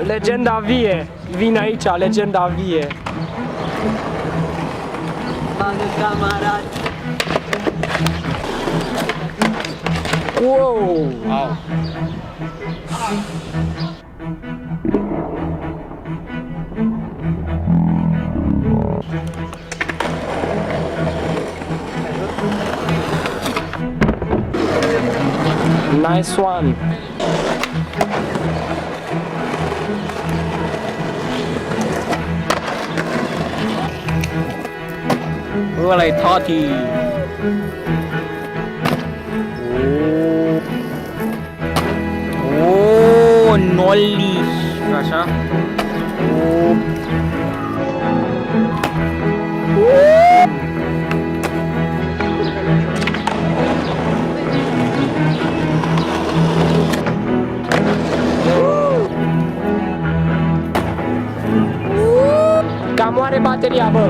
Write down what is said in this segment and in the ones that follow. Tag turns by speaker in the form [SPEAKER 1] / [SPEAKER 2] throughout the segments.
[SPEAKER 1] Legenda vie. Vine aici, legenda vie. Wow!
[SPEAKER 2] Wow.
[SPEAKER 1] Nice one.
[SPEAKER 2] อะไรทอดทีโอ้นอลลี่așa
[SPEAKER 1] Cam oare bateria, bă?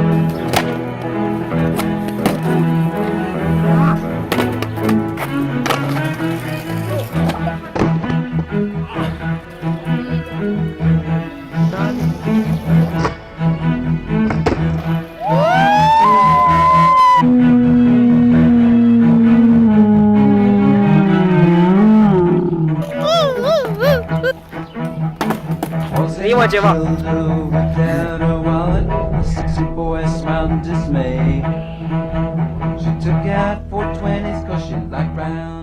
[SPEAKER 2] Zi-mă ceva.
[SPEAKER 3] Without a wallet, a sexy boy smiled in dismay. She took out 420s 'cause she liked round.